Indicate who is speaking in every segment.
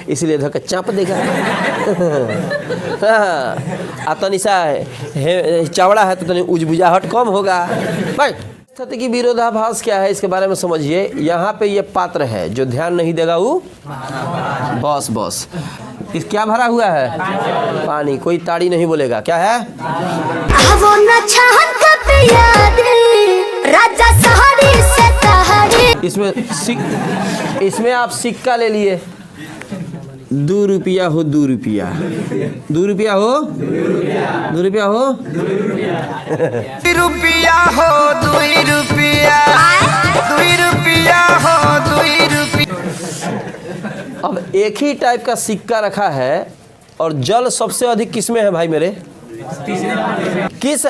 Speaker 1: इसलिए धक्का चाप देगा। तनी सा चवड़ा है तो तनी उजबुजाहट कम होगा। भाई स्थिति की विरोधाभास क्या है इसके बारे में समझिए। यहाँ पे ये पात्र है, जो ध्यान नहीं देगा वो बस इस क्या भरा हुआ है? पानी। कोई ताड़ी नहीं बोलेगा। क्या है? इसमें आप सिक्का ले लिए। 2 रुपया हो 2 रुपया, 2 रुपया हो 2 रुपया हो
Speaker 2: 2 रुपया हो 2 रुपया, 2 रुपया हो 2 रुपया।
Speaker 1: अब एक ही टाइप का सिक्का रखा है और जल सबसे अधिक किसमें है भाई मेरे? किस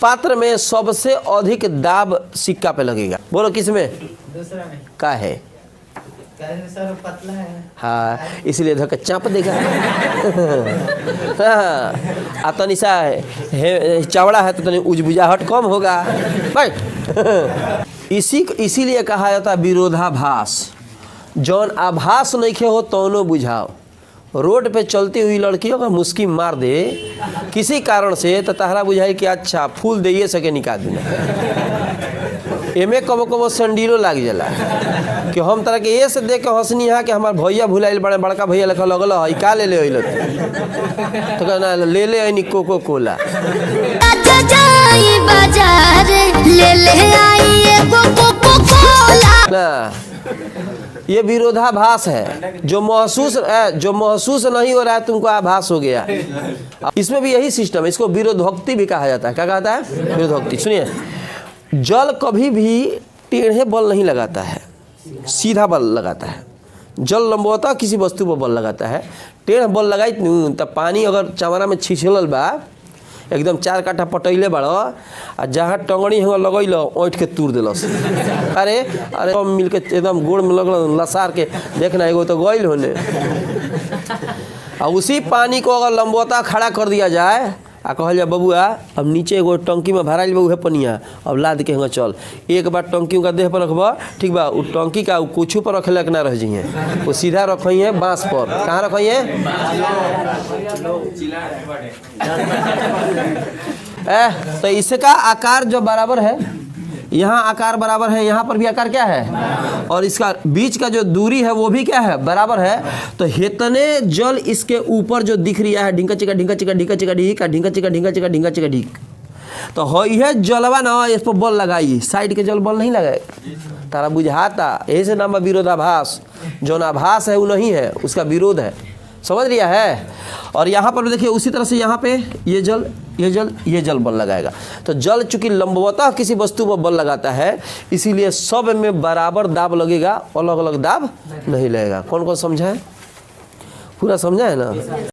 Speaker 1: पात्र में सबसे अधिक दाब सिक्का पे लगेगा? बोलो किसमें?
Speaker 3: दूसरा में
Speaker 1: का है?
Speaker 3: सर पतला है।
Speaker 1: हाँ, इसलिए धक्का चाप देगा। हाँ, तनी सा चवड़ा है तो तनी उजबुजाहट कम होगा। भाई इसीलिए कहा जाता है विरोधाभास। जौन आभास नहीं खे हो तौनो बुझाओ। रोड पे चलती हुई लड़कियों का मुस्की मार दे किसी कारण से तो तहरा बुझाई कि अच्छा फूल दे सके निकाल देना। एमे कबो कबो संडीलो लाग जाला कि हम तरह के ये से देख के हंसनी है कि हमार भैया भुलाइल बड़े बड़का भैया लिखा लगल है का ले ले अइल तो कहना ले ले आई कोको कोला। ये विरोधाभास है। जो महसूस नहीं हो रहा है तुमको आभास हो गया। इसमें भी यही सिस्टम है। इसको विरोधोक्ति भी कहा जाता है। क्या कहता है? विरोधोक्ति। सुनिए, जल कभी भी टेढ़े बल नहीं लगाता है, सीधा बल लगाता है। जल लंबवता किसी वस्तु पर बल लगाता है। टेढ़ बल लगाई तब पानी अगर चमड़ा में छिछलल बा एकदम 4 काठा पटैले बड़ आ जहाँ टंगड़ी हुआ लगैल ओठ के तूर दिलस। अरे मिल के एकदम गोड़ में लगल लसार के देखना एगो तो गइल होने। और उसी पानी को अगर लंबवता खड़ा कर दिया जाए आ कहल जा बबुआ अब नीचे एगो टंकी में भराइल बा उहे पनिया अब लाद के चल। एक बार टंकी का देह पर रखबा ठीक बा। उ टंकी का कुछू पर रखे ना रह जाइए, वो सीधा रखिए बांस पर। कहाँ रखिए? तो इसका आकार जो बराबर है, यहाँ आकार बराबर है, यहाँ पर भी आकार क्या है, और इसका बीच का जो दूरी है वो भी क्या है, बराबर है। तो हेतने जल इसके ऊपर जो दिख रहा है ढिंका चिका ढिंका चिका ढिंका चिका ढिंका ढिंका चिका ढिंका चिका ढिंका चिका ढिंक, तो हो है जलवा ना इस पर बल लगाई, साइड के जल बल नहीं लगाए। तारा बुझाता यही से नाम विरोधाभास। जो आभास है वो नहीं है, उसका विरोध है। समझ लिया है। और यहाँ पर देखिए उसी तरह से यहाँ पे ये जल बल लगाएगा। तो जल चूंकि लंबवतः किसी वस्तु पर बल लगाता है इसीलिए सब में बराबर दाब लगेगा, अलग अलग दाब नहीं लगेगा। कौन कौन समझा है? पूरा समझा है ना?